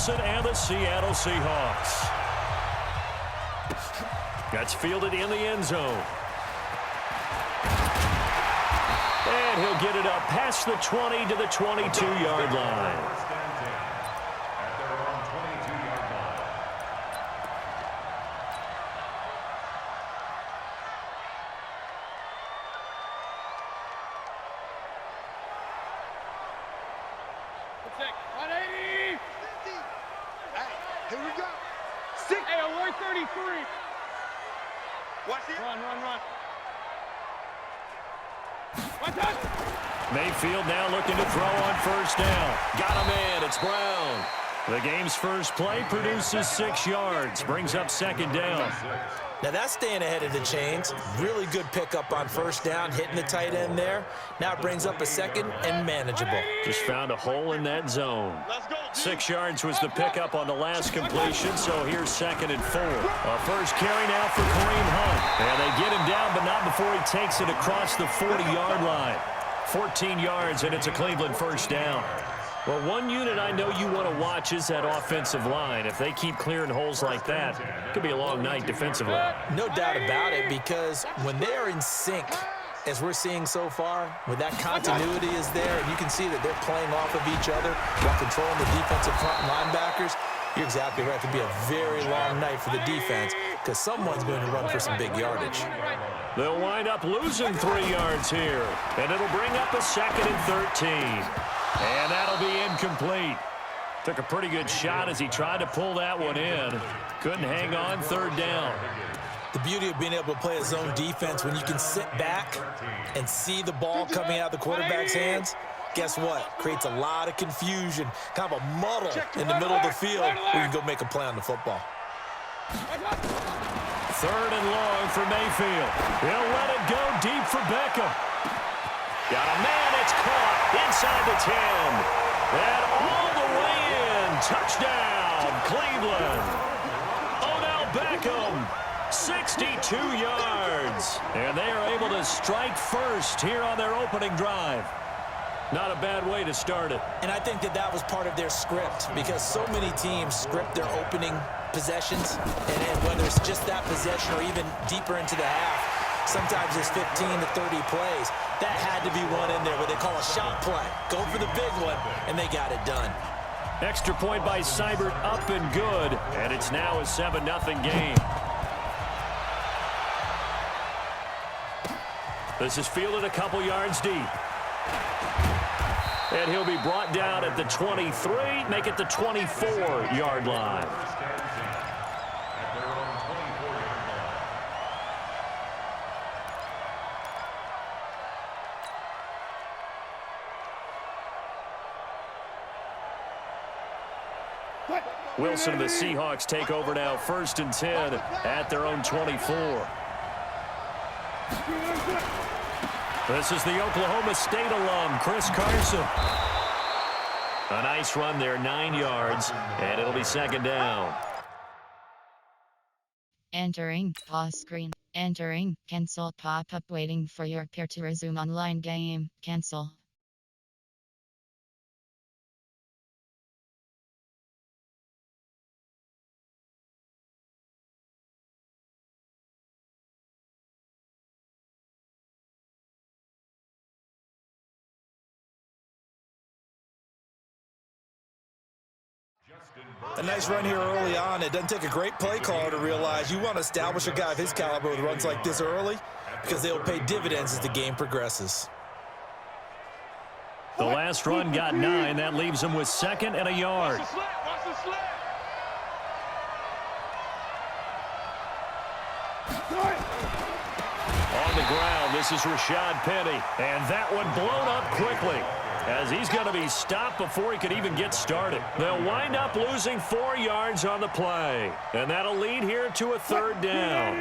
Wilson and the Seattle Seahawks. That's fielded in the end zone. And he'll get it up past the 20 to the 22-yard line. Mayfield now looking to throw on first down. Got him in. It's Brown. The game's first play produces 6 yards. Brings up second down. Now that's staying ahead of the chains. Really good pickup on first down, hitting the tight end there. Now it brings up a second and manageable. Just found a hole in that zone. 6 yards was the pickup on the last completion, so here's second and 4. A first carry now for Kareem Hunt. And they get him down, but not before he takes it across the 40-yard line. 14 yards, and it's a Cleveland first down. Well, one unit I know you want to watch is that offensive line. If they keep clearing holes like that, it could be a long night defensively. No doubt about it, because when they are in sync, as we're seeing so far, when that continuity is there, and you can see that they're playing off of each other while controlling the defensive front linebackers, you're exactly right. It could be a very long night for the defense because someone's going to run for some big yardage. They'll wind up losing 3 yards here, and it'll bring up a second and 13. And that'll be incomplete. Took a pretty good shot as he tried to pull that one in. Couldn't hang on, third down. The beauty of being able to play a zone defense when you can sit back and see the ball coming out of the quarterback's hands, guess what? Creates a lot of confusion, kind of a muddle in the middle of the field where you can go make a play on the football. Third and long for Mayfield. He'll let it go deep for Beckham. Got a man, it's caught inside the 10. And all the way in. Touchdown, Cleveland. Odell Beckham, 62 yards. And they are able to strike first here on their opening drive. Not a bad way to start it. And I think that that was part of their script because so many teams script their opening possessions. And whether it's just that possession or even deeper into the half, sometimes it's 15 to 30 plays. That had to be one in there what they call a shot play. Go for the big one, and they got it done. Extra point by Seibert, up and good. And it's now a 7-0 game. This is fielded a couple yards deep. And he'll be brought down at the 23, make it the 24-yard line. Wilson and the Seahawks take over now, 1st and 10 at their own 24. This is the Oklahoma State alum, Chris Carson. A nice run there, 9 yards, and it'll be second down. Entering pause screen. Entering cancel pop-up waiting for your pair to resume online game. Cancel. A nice run here early on. It doesn't take a great play caller to realize you want to establish a guy of his caliber with runs like this early because they'll pay dividends as the game progresses. The last run got 9. That leaves him with 2nd and a yard. On the ground, this is Rashad Penny. And that one blown up quickly, as he's going to be stopped before he could even get started. They'll wind up losing 4 yards on the play. And that'll lead here to a third down.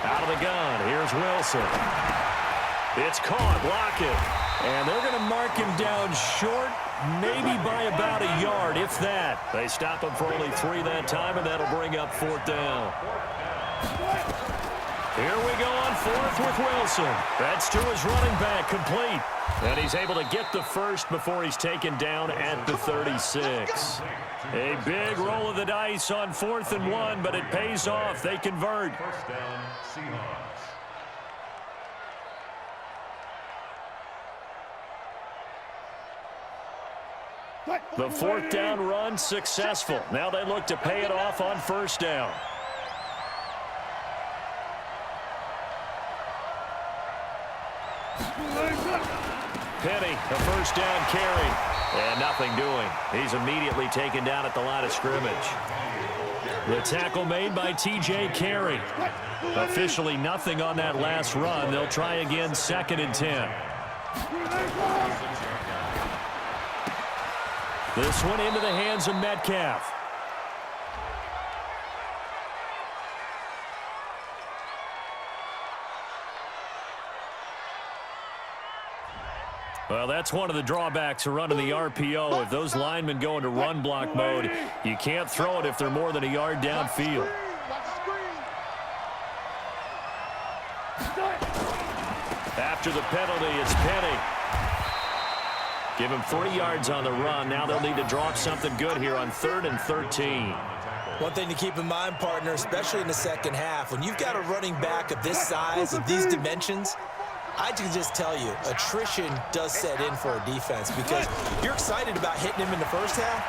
Out of the gun, here's Wilson. It's caught, block it. And they're going to mark him down short, maybe by about a yard, if that. They stop him for only 3 that time, and that'll bring up 4th down. Here we go on fourth with Wilson. That's to his running back, complete. And he's able to get the first before he's taken down at the 36. A big roll of the dice on 4th and 1, but it pays off. They convert. First down, Seahawks. The 4th down run successful. Now they look to pay it off on 1st down. Penny, a 1st down carry. And nothing doing. He's immediately taken down at the line of scrimmage. The tackle made by T.J. Carey. Officially nothing on that last run. They'll try again 2nd and 10. This one into the hands of Metcalf. Well, that's one of the drawbacks of running the RPO. If those linemen go into run block mode, you can't throw it if they're more than a yard downfield. After the penalty, it's Penny. Give him 3 yards on the run. Now they'll need to draw up something good here on 3rd and 13. One thing to keep in mind, partner, especially in the second half, when you've got a running back of this size, of these dimensions, I can just tell you, attrition does set in for a defense because you're excited about hitting him in the first half.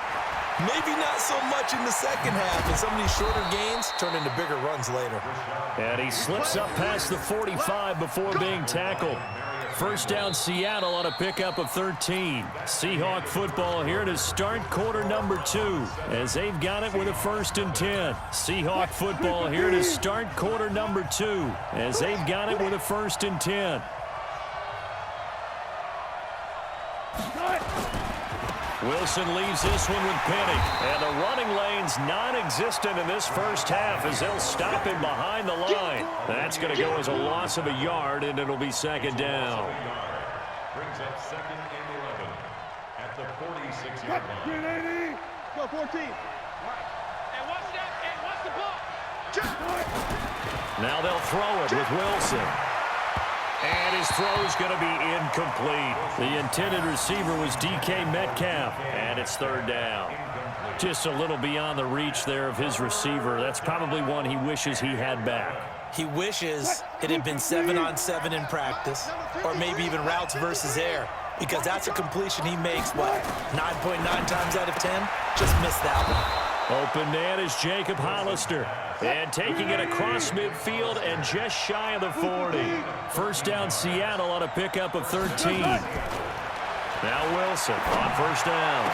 Maybe not so much in the second half, and some of these shorter gains turn into bigger runs later. And he slips up past the 45 before being tackled. 1st down Seattle on a pickup of 13. Seahawk football here to start quarter number 2 as they've got it with a 1st and 10. Seahawk football here to start quarter number 2 as they've got it with a 1st and 10. Wilson leaves this one with Penny. And the running lane's non-existent in this first half as they'll stop him behind the line. That's going to go as a loss of a yard, and it'll be 2nd down. Brings up 2nd and 11 at the 46-yard line. Go 14. And watch that. And watch the ball. Now they'll throw it with Wilson. And his throw's going to be incomplete. The intended receiver was DK Metcalf, and it's 3rd down. Just a little beyond the reach there of his receiver. That's probably one he wishes he had back. He wishes it had been 7-on-7 in practice, or maybe even routes versus air, because that's a completion he makes, what, 9.9 times out of 10? Just missed that one. Open man is Jacob Hollister. And taking it across midfield and just shy of the 40. 1st down Seattle on a pickup of 13. Now Wilson on 1st down.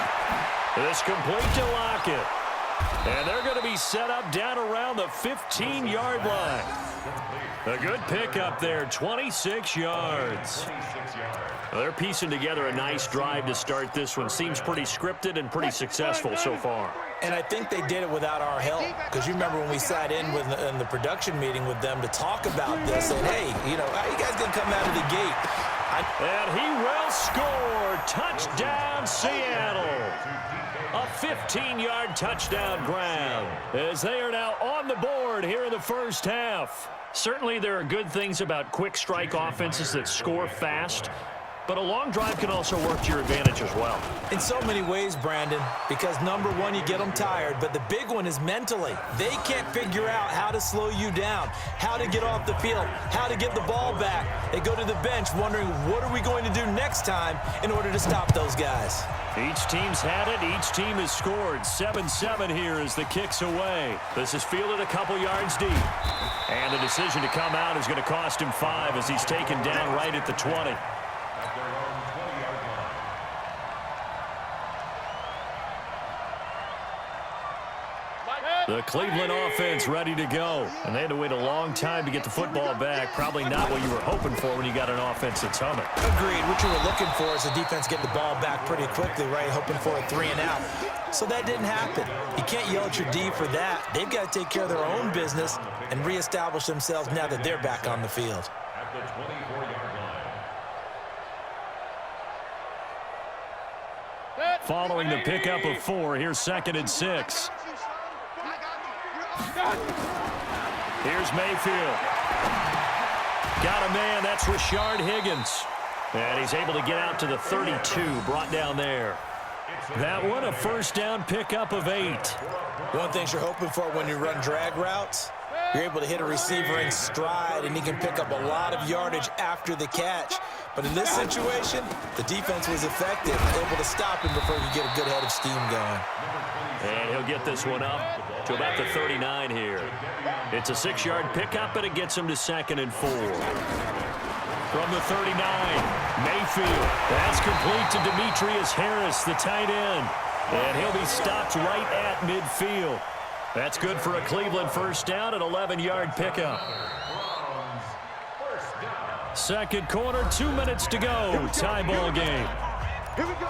This complete to Lockett. And they're going to be set up down around the 15-yard line. A good pickup there, 26 yards. Well, they're piecing together a nice drive to start this one. Seems pretty scripted and pretty successful so far. And I think they did it without our help. Because you remember when we sat in the production meeting with them to talk about this. And, hey, you know, how you guys going to come out of the gate? And he will score. Touchdown, Seattle. A 15-yard touchdown grab as they are now on the board here in the first half. Certainly there are good things about quick strike offenses that score fast, but a long drive can also work to your advantage as well. In so many ways, Brandon, because number one, you get them tired, but the big one is mentally. They can't figure out how to slow you down, how to get off the field, how to get the ball back. They go to the bench wondering, what are we going to do next time in order to stop those guys? Each team's had it. Each team has scored. 7-7 here as the kick's away. This is fielded a couple yards deep. And the decision to come out is going to cost him 5 as he's taken down right at the 20. The Cleveland offense ready to go. And they had to wait a long time to get the football back. Probably not what you were hoping for when you got an offense that's humming. Agreed. What you were looking for is the defense getting the ball back pretty quickly, right? Hoping for a 3 and out. So that didn't happen. You can't yell at your D for that. They've got to take care of their own business and reestablish themselves now that they're back on the field. At the 24-yard line. Following the pickup of 4, here's 2nd and 6. Here's Mayfield. Got a man. That's Rashard Higgins. And he's able to get out to the 32, brought down there. That one, a first down pickup of 8. One thing you're hoping for when you run drag routes, you're able to hit a receiver in stride, and he can pick up a lot of yardage after the catch. But in this situation, the defense was effective, able to stop him before he could get a good head of steam going. And he'll get this one up to about the 39 here. It's a 6-yard pickup, and it gets him to 2nd and 4. From the 39, Mayfield. That's complete to Demetrius Harris, the tight end. And he'll be stopped right at midfield. That's good for a Cleveland first down, an 11-yard pickup. Second quarter, 2 minutes to go. Tie ball game. Here we go.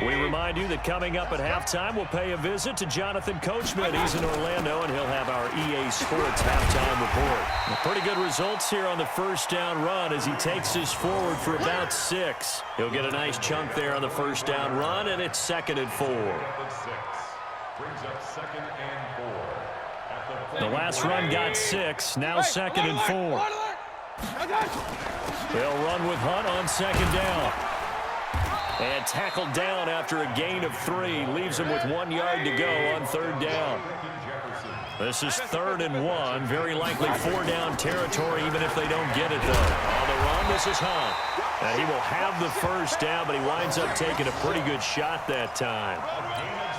We remind you that coming up at halftime, we'll pay a visit to Jonathan Coachman. He's in Orlando, and he'll have our EA Sports halftime report. Pretty good results here on the first down run as he takes this forward for about 6. He'll get a nice chunk there on the first down run, and it's 2nd and 4. The last run got 6, now 2nd and 4. They'll run with Hunt on 2nd down. And tackled down after a gain of 3. Leaves him with 1 yard to go on 3rd down. This is 3rd and 1. Very likely 4-down territory even if they don't get it, though. On the run, this is Hunt. And he will have the first down, but he winds up taking a pretty good shot that time.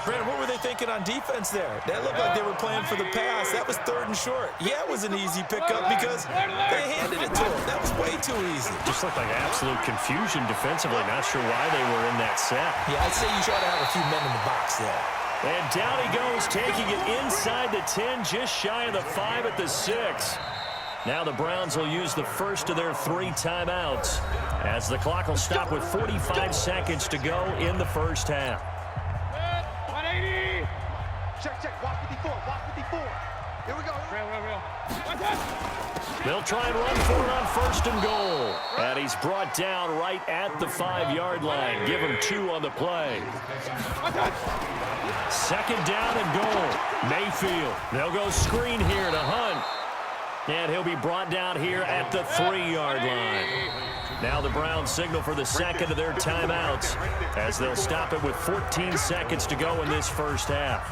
Brandon, what were they thinking on defense there? That looked like they were playing for the pass. That was 3rd and short. Yeah, it was an easy pickup because they handed it to him. That was way too easy. Just looked like absolute confusion defensively. Not sure why they were in that set. Yeah, I'd say you try to have a few men in the box there. And down he goes, taking it inside the 10, just shy of the 5 at the 6. Now the Browns will use the first of their 3 timeouts as the clock will stop with 45 seconds to go in the first half. 180. Check. Walk 54. Here we go. Real. They'll try and run for it on 1st and goal. And he's brought down right at the 5-yard line. Give him 2 on the play. 2nd down and goal. Mayfield. They'll go screen here to Hunt. And he'll be brought down here at the 3-yard line. Now the Browns signal for the second of their timeouts as they'll stop it with 14 seconds to go in this first half.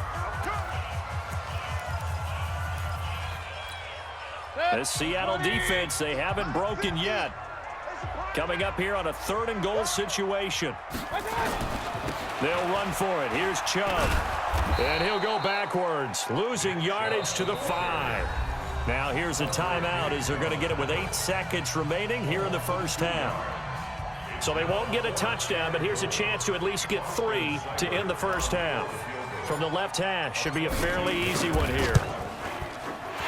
This Seattle defense, they haven't broken yet. Coming up here on a 3rd and goal situation. They'll run for it. Here's Chubb. And he'll go backwards, losing yardage to the 5. Now here's a timeout as they're going to get it with 8 seconds remaining here in the first half. So they won't get a touchdown, but here's a chance to at least get 3 to end the first half. From the left hash, should be a fairly easy one here.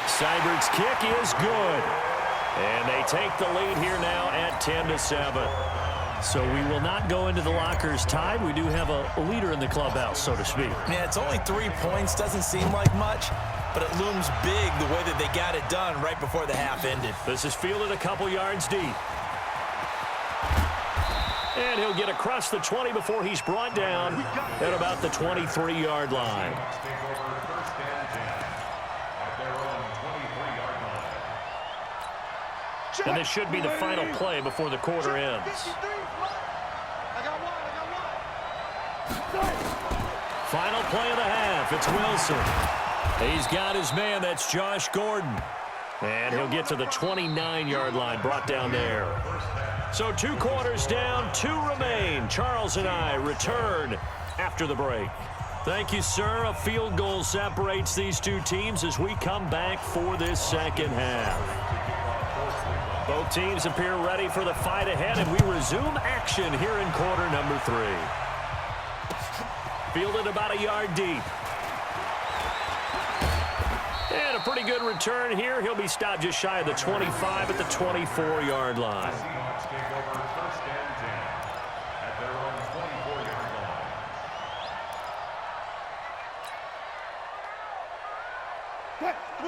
Seibert's kick is good. And they take the lead here now at 10-7. So we will not go into the lockers tied. We do have a leader in the clubhouse, so to speak. Yeah, it's only 3 points. Doesn't seem like much, but it looms big the way that they got it done right before the half ended. This is fielded a couple yards deep. And he'll get across the 20 before he's brought down at about the 23-yard line. And this should be the final play before the quarter ends. Final play of the half. It's Wilson. He's got his man. That's Josh Gordon. And he'll get to the 29-yard line, brought down there. So 2 quarters down, 2 remain. Charles and I return after the break. Thank you, sir. A field goal separates these 2 teams as we come back for this second half. Both teams appear ready for the fight ahead, and we resume action here in quarter number 3. Fielded about a yard deep. And a pretty good return here. He'll be stopped just shy of the 25 at the 24-yard line.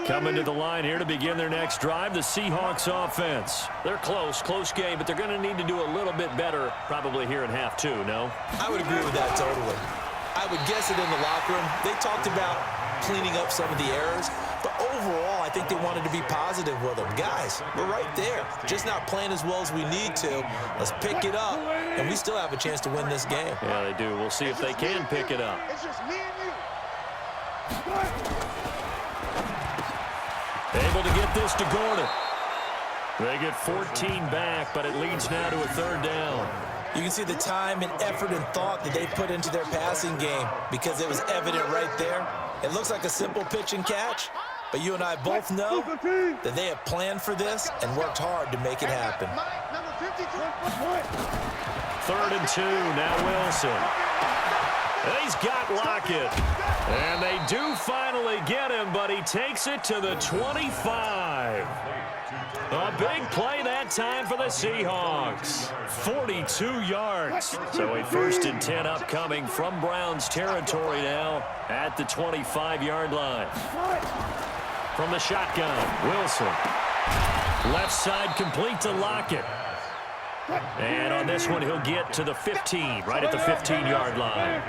Coming to the line here to begin their next drive, the Seahawks offense. They're close game, but they're going to need to do a little bit better probably here in half 2, no? I would agree with that totally. I would guess it in the locker room. They talked about cleaning up some of the errors. But overall, I think they wanted to be positive with them. Guys, we're right there. Just not playing as well as we need to. Let's pick it up, and we still have a chance to win this game. Yeah, they do. We'll see if they can pick it up. It's just me and you. Able to get this to Gordon. They get 14 back, but it leads now to a 3rd down. You can see the time and effort and thought that they put into their passing game because it was evident right there. It looks like a simple pitch and catch, but you and I both know that they have planned for this and worked hard to make it happen. 3rd and 2, now Wilson. He's got Lockett. And they do finally get him, but he takes it to the 25. A big play that time for the Seahawks. 42 yards. So a 1st and 10 upcoming from Browns territory now at the 25-yard line. From the shotgun, Wilson. Left side complete to Lockett. And on this one, he'll get to the 15, right at the 15-yard line.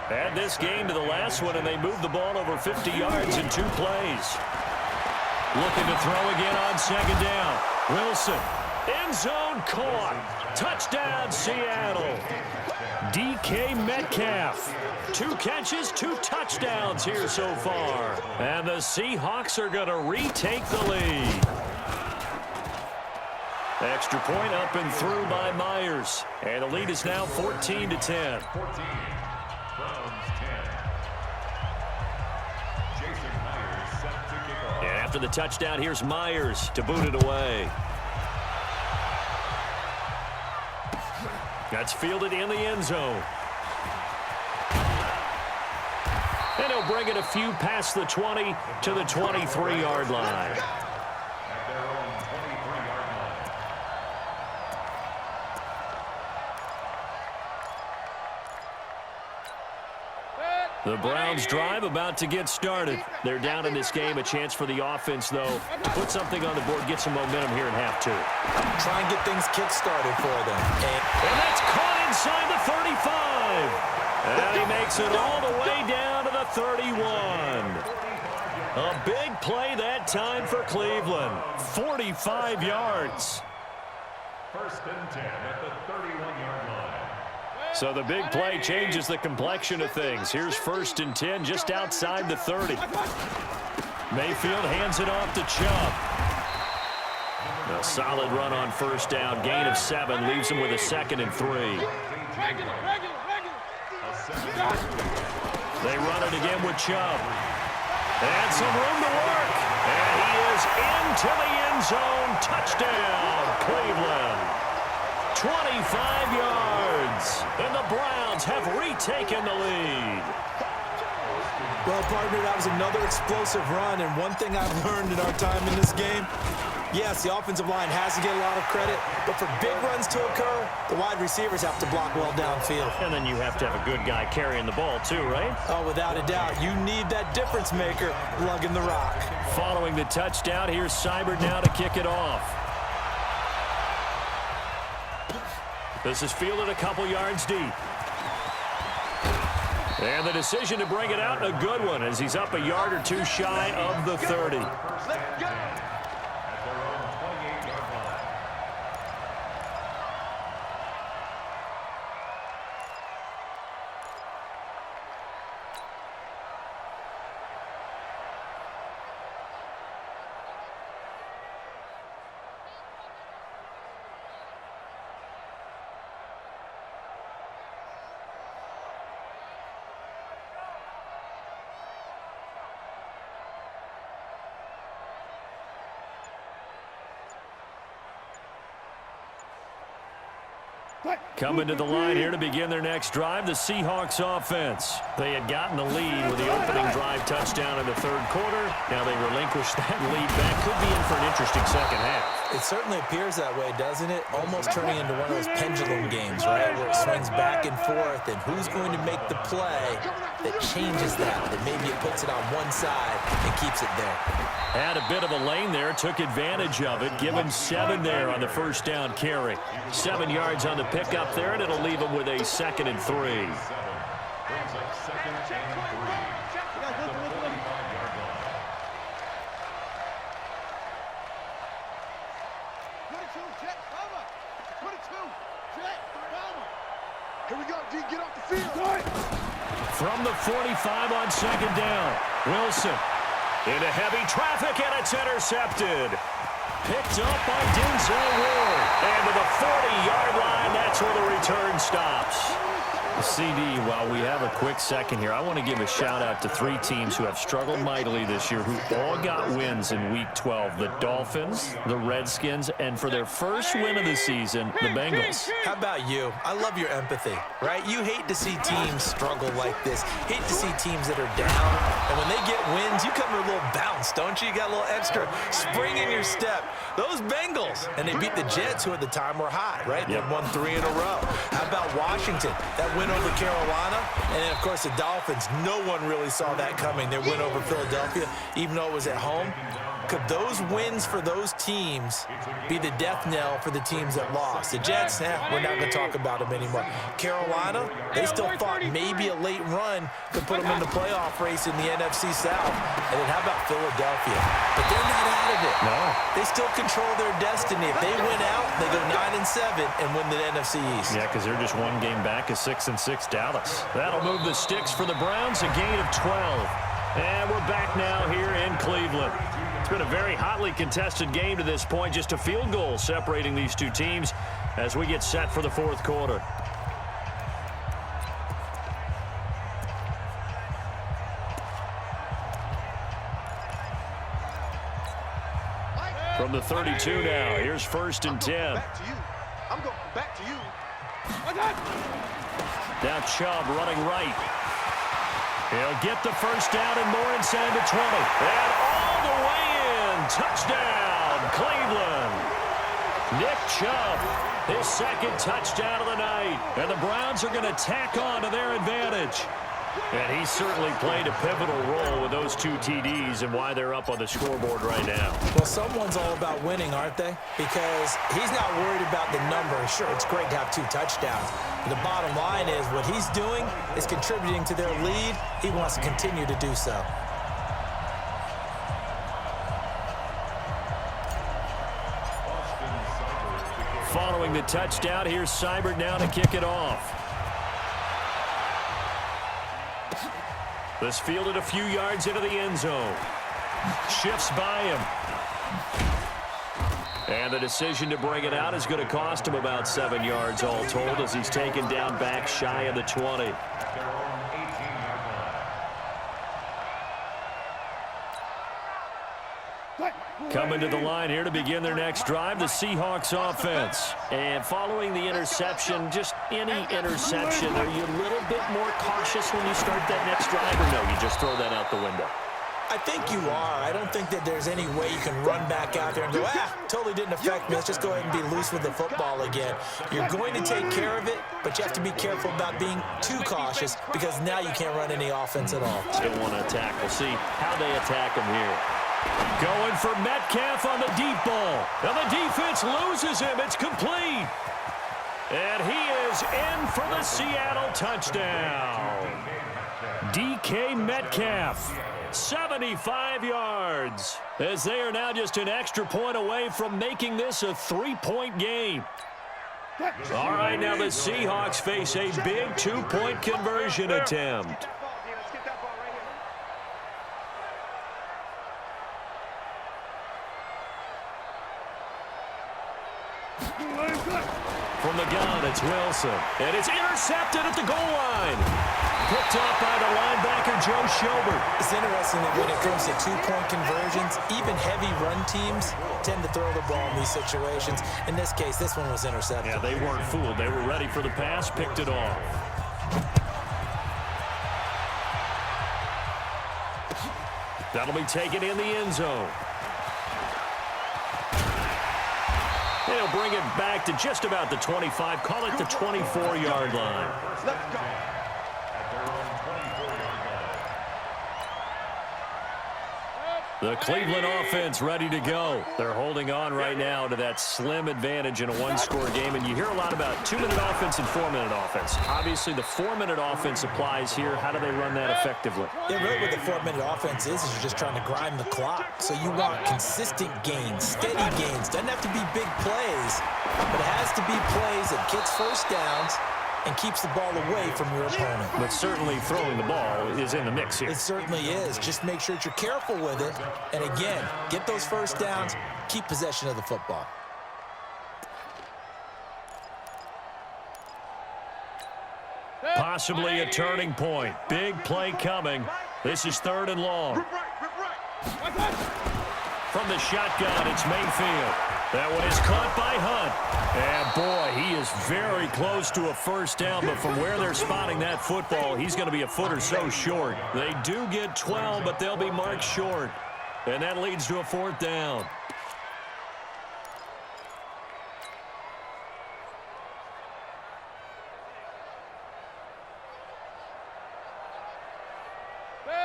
Add this game to the last one, and they moved the ball over 50 yards in 2 plays. Looking to throw again on 2nd down. Wilson, end zone caught. Touchdown, Seattle. DK Metcalf. 2 catches, 2 touchdowns here so far. And the Seahawks are going to retake the lead. Extra point up and through by Myers. And the lead is now 14-10. 14. Browns 10. Jason Myers set to kick off. And after the touchdown, here's Myers to boot it away. That's fielded in the end zone. And he'll bring it a few past the 20 to the 23-yard line. The Browns drive about to get started. They're down in this game. A chance for the offense, though, to put something on the board, get some momentum here in half 2. Try and get things kick-started for them. And that's caught inside the 35. And he makes it all the way down to the 31. A big play that time for Cleveland. 45 yards. 1st and 10 at the 31-yard line. So the big play changes the complexion of things. Here's 1st and 10 just outside the 30. Mayfield hands it off to Chubb. A solid run on 1st down. Gain of 7 leaves him with a 2nd and 3. They run it again with Chubb. And some room to work. And he is into the end zone. Touchdown, Cleveland. 25 yards. And the Browns have retaken the lead. Well, partner, that was another explosive run, and one thing I've learned in our time in this game, yes, the offensive line has to get a lot of credit, but for big runs to occur, the wide receivers have to block well downfield. And then you have to have a good guy carrying the ball too, right? Oh, without a doubt. You need that difference maker lugging the rock. Following the touchdown, here's Seibert now to kick it off. This is fielded a couple yards deep. And the decision to bring it out, a good one, as he's up a yard or 2 shy of the 30. Let's go. Coming to the line here to begin their next drive, the Seahawks offense. They had gotten the lead with the opening drive touchdown in the 3rd quarter. Now they relinquish that lead back. Could be in for an interesting second half. It certainly appears that way, doesn't it? Almost turning into one of those pendulum games, right, where it swings back and forth, and who's going to make the play that changes that maybe it puts it on one side and keeps it there. Had a bit of a lane there, took advantage of it, give him 7 there on the 1st down carry. 7 yards on the pickup there, and it'll leave him with a 2nd and 3. Brings up 2nd and 3. Here we go, D. Get off the field. From the 45 on second down. Wilson into heavy traffic, and it's intercepted. Picked up by Denzel Ward. And to the 40-yard line, that's where the return stops. CD, while we have a quick second here, I want to give a shout-out to three teams who have struggled mightily this year, who all got wins in Week 12. The Dolphins, the Redskins, and for their first win of the season, the Bengals. How about you? I love your empathy, right? You hate to see teams struggle like this. Hate to see teams that are down. And when they get wins, you come with a little bounce, don't you? You got a little extra spring in your step. Those Bengals, and they beat the Jets, who at the time were hot, right? They won 3 in a row. How about Washington? That win over Carolina, and then, of course, the Dolphins. No one really saw that coming. Their win over Philadelphia, even though it was at home. Could those wins for those teams be the death knell for the teams that lost? The Jets, we're not going to talk about them anymore. Carolina, they still thought maybe a late run could put them in the playoff race in the NFC South. And then how about Philadelphia? But they're not out of it. No. They still control their destiny. If they win out, they go 9-7 and win the NFC East. Yeah, because they're just one game back of 6-6 Dallas. That'll move the sticks for the Browns, a gain of 12. And we're back now here in Cleveland. It's been a very hotly contested game to this point. Just a field goal separating these two teams as we get set for the fourth quarter. From the 32 now, here's 1st and 10. I'm going back to you. Now Chubb running right. He'll get the first down and more inside the 20. And all the way in. Touchdown, Cleveland. Nick Chubb, his second touchdown of the night. And the Browns are going to tack on to their advantage. And he certainly played a pivotal role with those 2 TDs and why they're up on the scoreboard right now. Well, someone's all about winning, aren't they? Because he's not worried about the number. Sure, it's great to have 2 touchdowns. But the bottom line is what he's doing is contributing to their lead. He wants to continue to do so. Following the touchdown, here's Seibert now to kick it off. This fielded a few yards into the end zone. Shifts by him. And the decision to bring it out is going to cost him about 7 yards all told as he's taken down back shy of the 20. Coming to the line here to begin their next drive, the Seahawks offense. And following the interception, just any interception, are you a little bit more cautious when you start that next drive, or no, you just throw that out the window? I think you are. I don't think that there's any way you can run back out there and go, totally didn't affect me. Let's just go ahead and be loose with the football again. You're going to take care of it, but you have to be careful about being too cautious because now you can't run any offense at all. Still want to attack. We'll see how they attack him here. Going for Metcalf on the deep ball. And the defense loses him. It's complete. And he is in for the Seattle touchdown. DK Metcalf, 75 yards. As they are now just an extra point away from making this a 3-point game. All right, now the Seahawks face a big 2-point conversion attempt. From the gun, it's Wilson. And it's intercepted at the goal line. Picked up by the linebacker, Joe Schobert. It's interesting that when it comes to 2-point conversions, even heavy run teams tend to throw the ball in these situations. In this case, this one was intercepted. Yeah, they weren't fooled. They were ready for the pass, picked it off. That'll be taken in the end zone. They'll bring it back to just about the 25. Call it the 24-yard line. Let's go. The Cleveland offense ready to go. They're holding on right now to that slim advantage in a one-score game. And you hear a lot about 2-minute offense and 4-minute offense. Obviously, the 4-minute offense applies here. How do they run that effectively? Yeah, really what the 4-minute offense is you're just trying to grind the clock. So you want consistent gains, steady gains. Doesn't have to be big plays, plays, but it has to be plays that gets first downs and keeps the ball away from your opponent. But certainly throwing the ball is in the mix here. It certainly is. Just make sure that you're careful with it. And again, get those first downs, keep possession of the football. Possibly a turning point. Big play coming. This is 3rd and long. From the shotgun, it's Mayfield. That one is caught by Hunt. And boy, he is very close to a first down, but from where they're spotting that football, he's going to be a foot or so short. They do get 12, but they'll be marked short. And that leads to a 4th down.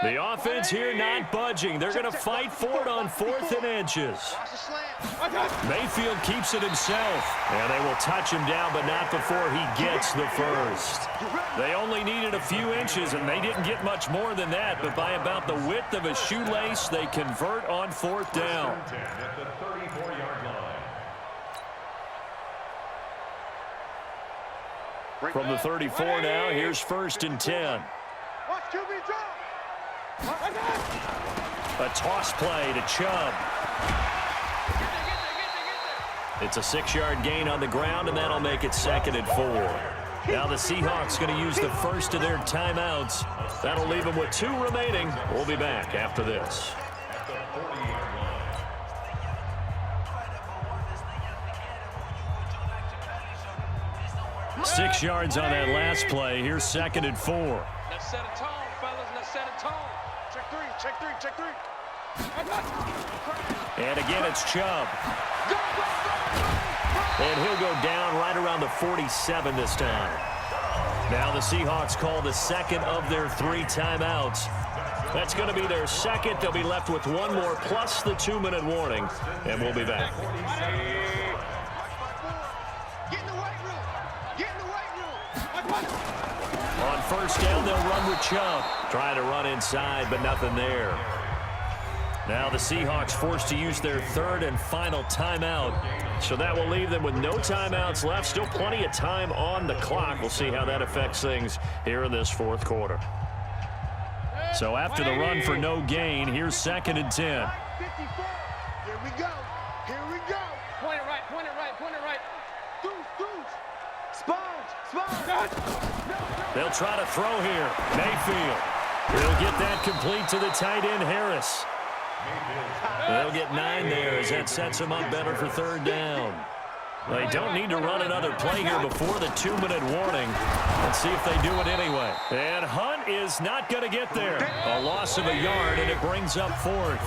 The offense here not budging. They're going to fight for it on 4th and inches. Mayfield keeps it himself. And they will touch him down, but not before he gets the first. They only needed a few inches, and they didn't get much more than that. But by about the width of a shoelace, they convert on 4th down. At the 34-yard line. From the 34 now, here's 1st and 10. A toss play to Chubb. It's a 6-yard gain on the ground, and that'll make it 2nd and 4. Now the Seahawks going to use the first of their timeouts. That'll leave them with 2 remaining. We'll be back after this. At the 40-yard line. 6 yards on that last play. Here's 2nd and 4. Let's set a tone, fellas. Let's set a tone. Check three. And again, it's Chubb. And he'll go down right around the 47 this time. Now the Seahawks call the 2nd of their 3 timeouts. That's going to be their 2nd. They'll be left with 1 more plus the 2-minute warning. And we'll be back. Get in the weight room. On 1st down, they'll run with Chubb. Trying to run inside, but nothing there. Now the Seahawks forced to use their 3rd and final timeout. So that will leave them with no timeouts left. Still plenty of time on the clock. We'll see how that affects things here in this 4th quarter. So after the run for no gain, here's 2nd and 10. Here we go. Point it right. Deuce. Sponge. They'll try to throw here. Mayfield. He'll get that complete to the tight end, Harris. They'll get 9 there as that sets them up better for 3rd down. They don't need to run another play here before the 2-minute warning. Let's see if they do it anyway. And Hunt is not going to get there. A loss of a yard, and it brings up 4th.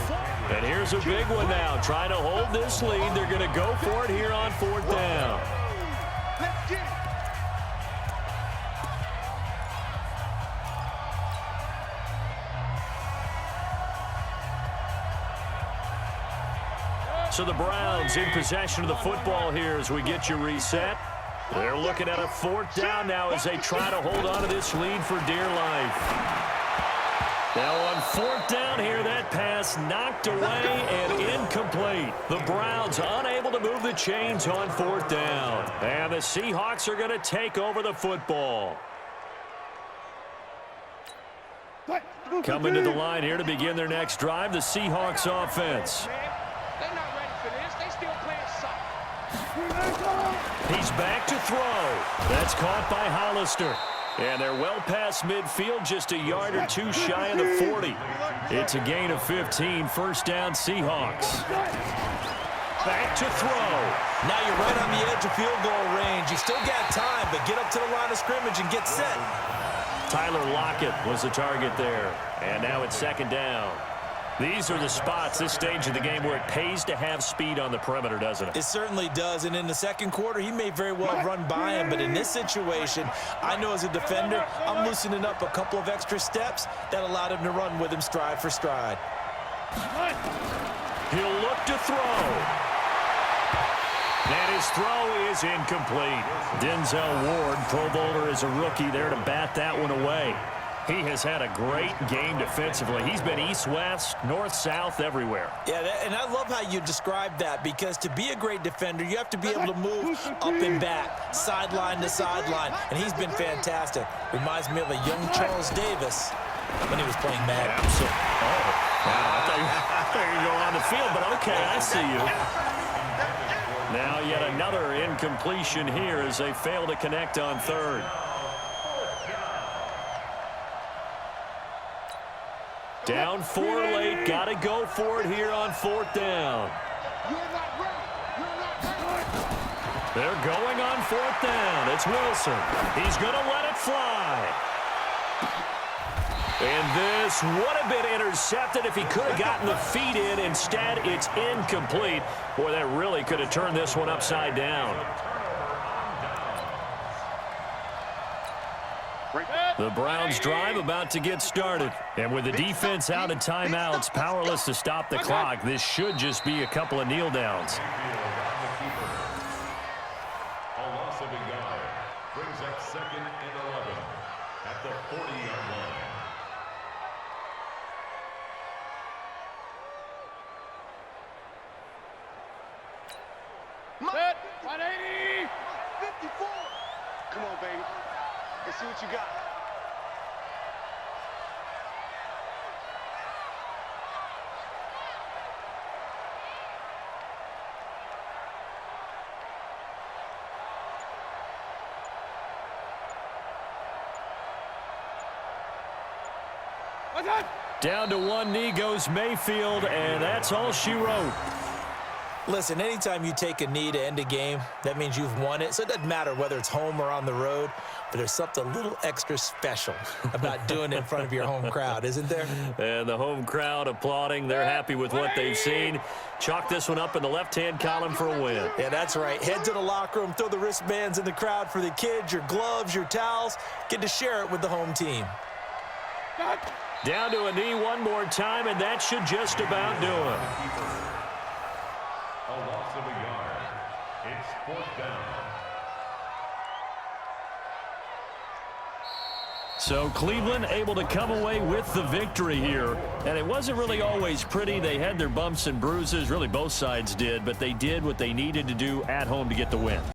And here's a big one now. Trying to hold this lead. They're going to go for it here on 4th down. Let's get it. So the Browns in possession of the football here as we get you reset. They're looking at a 4th down now as they try to hold on to this lead for dear life. Now on 4th down here, that pass knocked away and incomplete. The Browns unable to move the chains on 4th down. And the Seahawks are going to take over the football. Coming to the line here to begin their next drive, the Seahawks offense. They're not ready for this. They still playing soft. He's back to throw. That's caught by Hollister. And they're well past midfield, just a yard or 2 shy of the 40. It's a gain of 15, 1st down Seahawks. Back to throw. Now you're right on the edge of field goal range. You still got time, but get up to the line of scrimmage and get set. Tyler Lockett was the target there. And now it's 2nd down. These are the spots, this stage of the game, where it pays to have speed on the perimeter, doesn't it? It certainly does, and in the 2nd quarter, he may very well run by him, but in this situation, I know as a defender, I'm loosening up a couple of extra steps that allowed him to run with him stride for stride. He'll look to throw. And his throw is incomplete. Denzel Ward, Pro Bowler, as a rookie there to bat that one away. He has had a great game defensively. He's been east-west, north-south, everywhere. Yeah, and I love how you described that, because to be a great defender, you have to be able to move up and back, sideline to sideline, and he's been fantastic. Reminds me of a young Charles Davis when he was playing Madden. Absolutely. Oh, wow. I thought you were going on the field, but okay, I see you. Now yet another incompletion here as they fail to connect on third. Down 4 late, got to go for it here on 4th down. They're going on 4th down. It's Wilson. He's going to let it fly. And this would have been intercepted if he could have gotten the feet in. Instead, it's incomplete. Boy, that really could have turned this one upside down. The Browns drive about to get started. And with the defense out of timeouts, powerless to stop the clock, this should just be a couple of kneel downs. A loss of a yard brings up 2nd and 11 at the 40-yard line. Set, 180. 54. Come on, baby. Let's see what you got. Down to one knee goes Mayfield, and that's all she wrote. Listen, anytime you take a knee to end a game, that means you've won it. So it doesn't matter whether it's home or on the road, but there's something a little extra special about doing it in front of your home crowd, isn't there? And the home crowd applauding. They're happy with what they've seen. Chalk this one up in the left-hand column for a win. Yeah, that's right. Head to the locker room, throw the wristbands in the crowd for the kids, your gloves, your towels. Get to share it with the home team. Down to a knee one more time, and that should just about do it. A loss of a yard. It's 4th down. So Cleveland able to come away with the victory here. And it wasn't really always pretty. They had their bumps and bruises. Really, both sides did. But they did what they needed to do at home to get the win.